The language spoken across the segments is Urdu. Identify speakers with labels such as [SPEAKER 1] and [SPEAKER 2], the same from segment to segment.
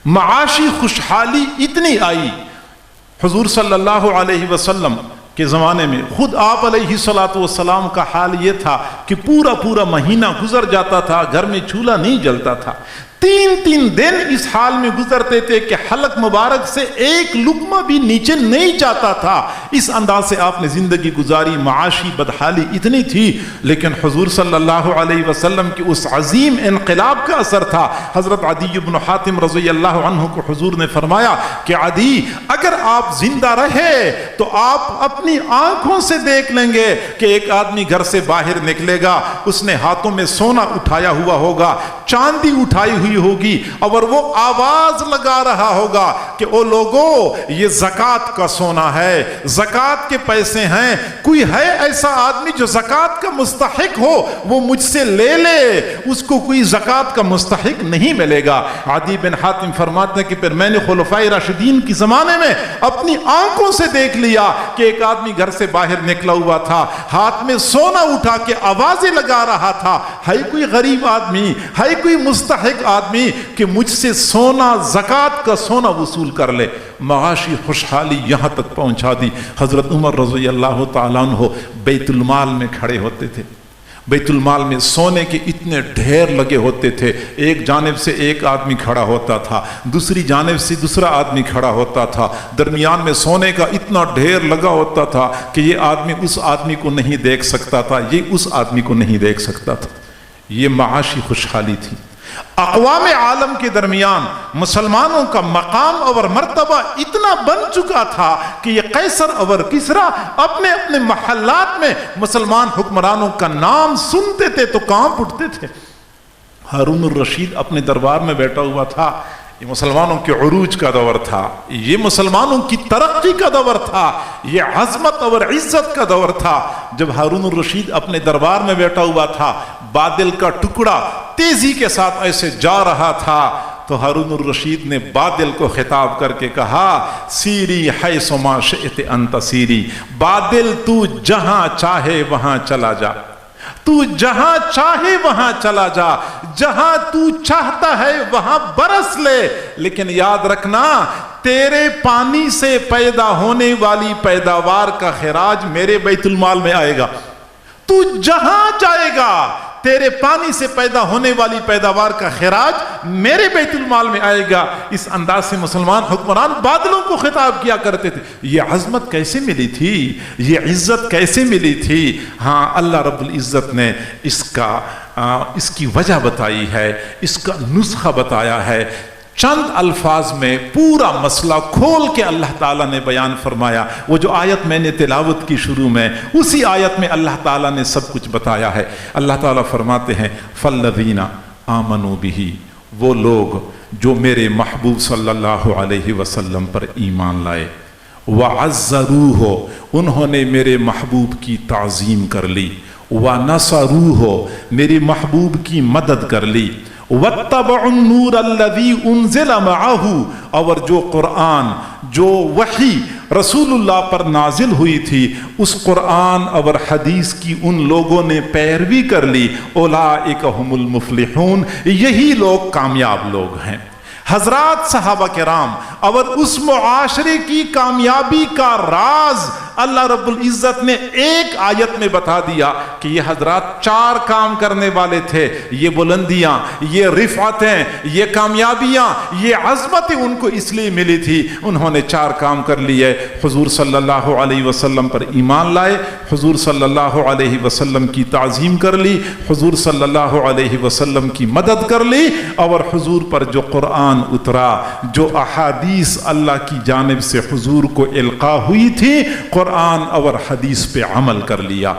[SPEAKER 1] معاشی خوشحالی اتنی آئی حضور صلی اللہ علیہ وسلم کے زمانے میں، خود آپ علیہ الصلوۃ والسلام کا حال یہ تھا کہ پورا مہینہ گزر جاتا تھا، گھر میں چولہا نہیں جلتا تھا، 3 دن اس حال میں گزرتے تھے کہ حلق مبارک سے ایک لقمہ بھی نیچے نہیں جاتا تھا۔ اس انداز سے آپ نے زندگی گزاری، معاشی بدحالی اتنی تھی، لیکن حضور صلی اللہ علیہ وسلم کی اس عظیم انقلاب کا اثر تھا۔ حضرت عدی بن حاتم رضی اللہ عنہ کو حضور نے فرمایا کہ عدی، اگر آپ زندہ رہے تو آپ اپنی آنکھوں سے دیکھ لیں گے کہ ایک آدمی گھر سے باہر نکلے گا، اس نے ہاتھوں میں سونا اٹھایا ہوا ہوگا، چاندی اٹھائی ہوئی ہوگی، اور وہ آواز لگا رہا ہوگا کہ او لوگوں، یہ زکوٰۃ کا سونا ہے، زکوٰۃ کے پیسے ہیں، کوئی ہے ایسا آدمی جو زکوٰۃ کا مستحق ہو، وہ مجھ سے لے لے، اس کو کوئی زکوٰۃ کا مستحق نہیں ملے گا۔ عدی بن حاتم فرماتے ہیں کہ پھر میں نے خلفائے راشدین کی زمانے میں اپنی آنکھوں سے دیکھ لیا کہ ایک آدمی گھر سے باہر نکلا ہوا تھا، ہاتھ میں سونا اٹھا کے آوازیں لگا رہا تھا، ہے کوئی غریب آدمی، ہے کوئی مستحق آدمی کہ مجھ سے سونا، زکوٰۃ کا سونا وصول کر لے۔ معاشی خوشحالی یہاں تک پہنچا دی، حضرت عمر رضی اللہ تعالیٰ عنہ بیت المال میں کھڑے ہوتے تھے، بیت المال میں سونے کے اتنے ڈھیر لگے ہوتے تھے، ایک جانب سے ایک آدمی کھڑا ہوتا تھا، دوسری جانب سے دوسرا آدمی کھڑا ہوتا تھا، درمیان میں سونے کا اتنا ڈھیر لگا ہوتا تھا کہ یہ آدمی اس آدمی کو نہیں دیکھ سکتا تھا، یہ اس آدمی کو نہیں دیکھ سکتا تھا۔ یہ معاشی خوشحالی تھی۔ اقوام عالم کے درمیان مسلمانوں کا مقام اور مرتبہ اتنا بن چکا تھا کہ یہ قیصر اور کسریٰ اپنے اپنے محلات میں مسلمان حکمرانوں کا نام سنتے تھے تو کانپ اٹھتے تھے۔ ہارون الرشید اپنے دربار میں بیٹھا ہوا تھا، یہ مسلمانوں کے عروج کا دور تھا، یہ مسلمانوں کی ترقی کا دور تھا، یہ عظمت اور عزت کا دور تھا۔ جب ہارون الرشید اپنے دربار میں بیٹھا ہوا تھا، بادل کا ٹکڑا تیزی کے ساتھ ایسے جا رہا تھا تو ہارون الرشید نے بادل کو خطاب کر کے کہا، سیری حیث ما شئت انت سیری، بادل تو جہاں چاہے وہاں چلا جا، تو جہاں چاہے وہاں چلا جا، جہاں تو چاہتا ہے وہاں برس لے، لیکن یاد رکھنا تیرے پانی سے پیدا ہونے والی پیداوار کا خراج میرے بیت المال میں آئے گا۔ تو جہاں جائے گا تیرے پانی سے پیدا ہونے والی پیداوار کا خراج میرے بیت المال میں آئے گا۔ اس انداز سے مسلمان حکمران بادلوں کو خطاب کیا کرتے تھے۔ یہ عظمت کیسے ملی تھی، یہ عزت کیسے ملی تھی؟ ہاں، اللہ رب العزت نے اس کی وجہ بتائی ہے، اس کا نسخہ بتایا ہے۔ چند الفاظ میں پورا مسئلہ کھول کے اللہ تعالیٰ نے بیان فرمایا۔ وہ جو آیت میں نے تلاوت کی شروع میں، اسی آیت میں اللہ تعالیٰ نے سب کچھ بتایا ہے۔ اللہ تعالیٰ فرماتے ہیں فَالَّذِينَ آمَنُوا بِهِ، وہ لوگ جو میرے محبوب صلی اللہ علیہ وسلم پر ایمان لائے، وَعَزَّرُوهُ، انہوں نے میرے محبوب کی تعظیم کر لی، وَنَصَرُوهُ، میرے محبوب کی مدد کر لی، وَاتَّبَعُوا النُّورَ الَّذِي أُنزِلَ مَعَهُ، اور جو قرآن، جو وحی رسول اللہ پر نازل ہوئی تھی، اس قرآن اور حدیث کی ان لوگوں نے پیروی کر لی، اولئک هم المفلحون، یہی لوگ کامیاب لوگ ہیں۔ حضرات صحابہ کرام اور اس معاشرے کی کامیابی کا راز اللہ رب العزت نے ایک آیت میں بتا دیا کہ یہ حضرات 4 کام کرنے والے تھے۔ یہ بلندیاں، یہ رفعتیں، یہ کامیابیاں، یہ عظمتیں ان کو اس لیے ملی تھی، انہوں نے 4 کام کر لیے۔ حضور صلی اللہ علیہ وسلم پر ایمان لائے، حضور صلی اللہ علیہ وسلم کی تعظیم کر لی، حضور صلی اللہ علیہ وسلم کی مدد کر لی، اور حضور پر جو قرآن اترا، جو احادیث اللہ کی جانب سے حضور کو القا ہوئی تھی، قرآن اور حدیث پہ عمل کر لیا۔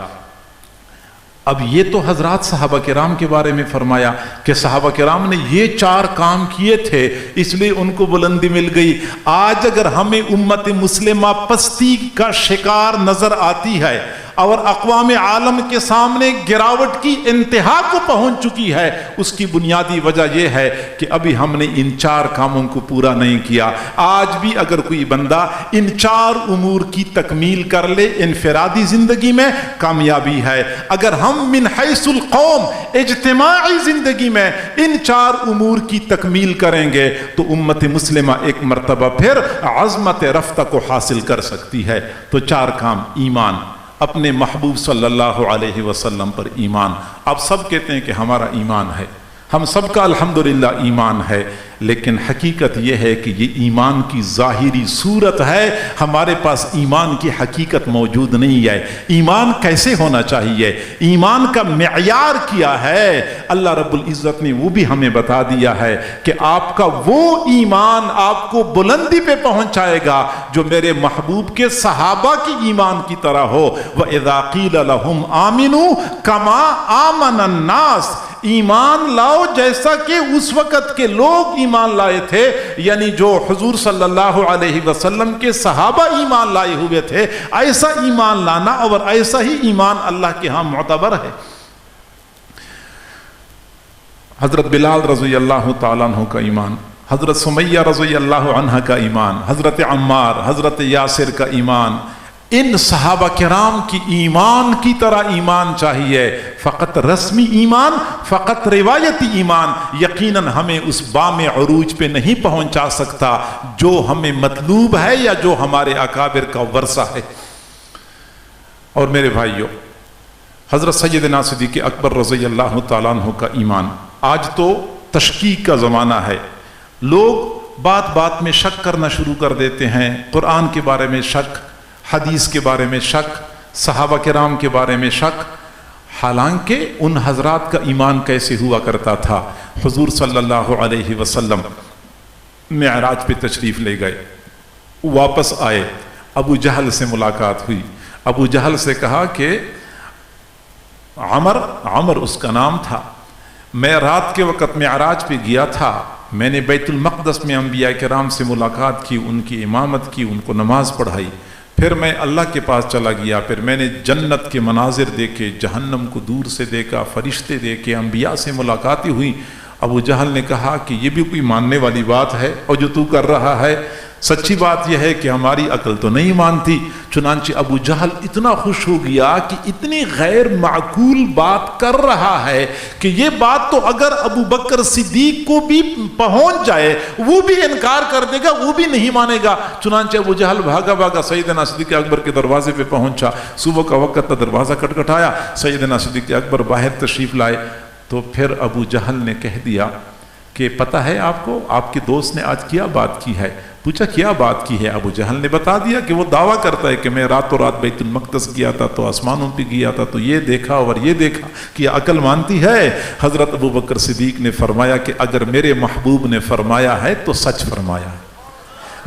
[SPEAKER 1] اب یہ تو حضرات صحابہ کرام کے بارے میں فرمایا کہ صحابہ کرام نے یہ 4 کام کیے تھے، اس لیے ان کو بلندی مل گئی۔ آج اگر ہمیں امت مسلمہ پستی کا شکار نظر آتی ہے، اور اقوام عالم کے سامنے گراوٹ کی انتہا کو پہنچ چکی ہے، اس کی بنیادی وجہ یہ ہے کہ ابھی ہم نے ان 4 کاموں کو پورا نہیں کیا۔ آج بھی اگر کوئی بندہ ان 4 امور کی تکمیل کر لے انفرادی زندگی میں کامیابی ہے۔ اگر ہم من حیث القوم اجتماعی زندگی میں ان 4 امور کی تکمیل کریں گے تو امت مسلمہ ایک مرتبہ پھر عظمت رفتہ کو حاصل کر سکتی ہے۔ تو 4 کام: ایمان، اپنے محبوب صلی اللہ علیہ وسلم پر ایمان۔ آپ سب کہتے ہیں کہ ہمارا ایمان ہے، ہم سب کا الحمدللہ ایمان ہے، لیکن حقیقت یہ ہے کہ یہ ایمان کی ظاہری صورت ہے، ہمارے پاس ایمان کی حقیقت موجود نہیں ہے۔ ایمان کیسے ہونا چاہیے، ایمان کا معیار کیا ہے، اللہ رب العزت نے وہ بھی ہمیں بتا دیا ہے کہ آپ کا وہ ایمان آپ کو بلندی پہ پہنچائے گا جو میرے محبوب کے صحابہ کی ایمان کی طرح ہو۔ وَإِذَا قِيلَ لَهُمْ آمِنُوا كَمَا آمَنَ النَّاسِ، ایمان لاؤ جیسا کہ اس وقت کے لوگ ایمان لائے تھے، یعنی جو حضور صلی اللہ علیہ وسلم کے صحابہ ایمان لائے ہوئے تھے، ایسا ایمان لانا اور ایسا ہی ایمان اللہ کے ہاں معتبر ہے۔ حضرت بلال رضی اللہ تعالیٰ عنہ کا ایمان، حضرت سمیہ رضی اللہ عنہ کا ایمان، حضرت عمار، حضرت یاسر کا ایمان، ان صحابہ کرام کی ایمان کی طرح ایمان چاہیے۔ فقط رسمی ایمان، فقط روایتی ایمان یقیناً ہمیں اس بام عروج پہ نہیں پہنچا سکتا جو ہمیں مطلوب ہے یا جو ہمارے اکابر کا ورثہ ہے۔ اور میرے بھائیوں، حضرت سیدنا صدیق اکبر رضی اللہ تعالیٰ عنہ کا ایمان، آج تو تشکیک کا زمانہ ہے، لوگ بات بات میں شک کرنا شروع کر دیتے ہیں، قرآن کے بارے میں شک، حدیث کے بارے میں شک، صحابہ کرام کے بارے میں شک، حالانکہ ان حضرات کا ایمان کیسے ہوا کرتا تھا۔ حضور صلی اللہ علیہ وسلم معراج پہ تشریف لے گئے، واپس آئے، ابو جہل سے ملاقات ہوئی، ابو جہل سے کہا کہ عمر اس کا نام تھا، میں رات کے وقت معراج پہ گیا تھا، میں نے بیت المقدس میں انبیاء کرام سے ملاقات کی، ان کی امامت کی، ان کو نماز پڑھائی، پھر میں اللہ کے پاس چلا گیا، پھر میں نے جنت کے مناظر دیکھے، جہنم کو دور سے دیکھا، فرشتے دیکھے، انبیاء سے ملاقاتیں ہوئی۔ ابو جہل نے کہا کہ یہ بھی کوئی ماننے والی بات ہے، اور جو تو کر رہا ہے سچی بات یہ ہے کہ ہماری عقل تو نہیں مانتی۔ چنانچہ ابو جہل اتنا خوش ہو گیا کہ اتنی غیر معقول بات کر رہا ہے کہ یہ بات تو اگر ابو بکر صدیق کو بھی پہنچ جائے وہ بھی انکار کر دے گا، وہ بھی نہیں مانے گا۔ چنانچہ ابو جہل بھاگا بھاگا سیدنا صدیق اکبر کے دروازے پہ پہنچا، صبح کا وقت تھا، دروازہ کٹکھٹایا، سیدنا صدیق اکبر باہر تشریف لائے، تو پھر ابو جہل نے کہہ دیا کہ پتہ ہے آپ کو آپ کے دوست نے آج کیا بات کی ہے؟ پوچھا کیا بات کی ہے؟ ابو جہل نے بتا دیا کہ وہ دعویٰ کرتا ہے کہ میں راتوں رات بیت المقدس گیا تھا تو آسمانوں پہ گیا تھا تو یہ دیکھا اور یہ دیکھا، کہ عقل مانتی ہے؟ حضرت ابو بکر صدیق نے فرمایا کہ اگر میرے محبوب نے فرمایا ہے تو سچ فرمایا ہے،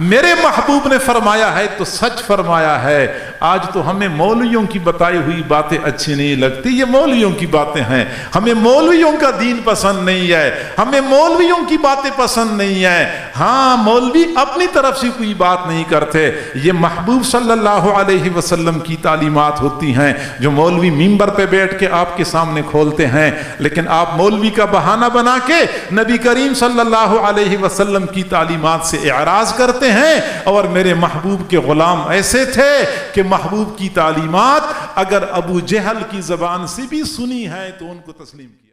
[SPEAKER 1] میرے محبوب نے فرمایا ہے تو سچ فرمایا ہے۔ آج تو ہمیں مولویوں کی بتائی ہوئی باتیں اچھی نہیں لگتی، یہ مولویوں کی باتیں ہیں، ہمیں مولویوں کا دین پسند نہیں ہے، ہمیں مولویوں کی باتیں پسند نہیں ہے۔ ہاں، مولوی اپنی طرف سے کوئی بات نہیں کرتے، یہ محبوب صلی اللہ علیہ وسلم کی تعلیمات ہوتی ہیں جو مولوی منبر پہ بیٹھ کے آپ کے سامنے کھولتے ہیں، لیکن آپ مولوی کا بہانہ بنا کے نبی کریم صلی اللہ علیہ وسلم کی تعلیمات سے اعراض کرتے ہیں۔ اور میرے محبوب کے غلام ایسے تھے کہ محبوب کی تعلیمات اگر ابو جہل کی زبان سے بھی سنی ہے تو ان کو تسلیم کیا۔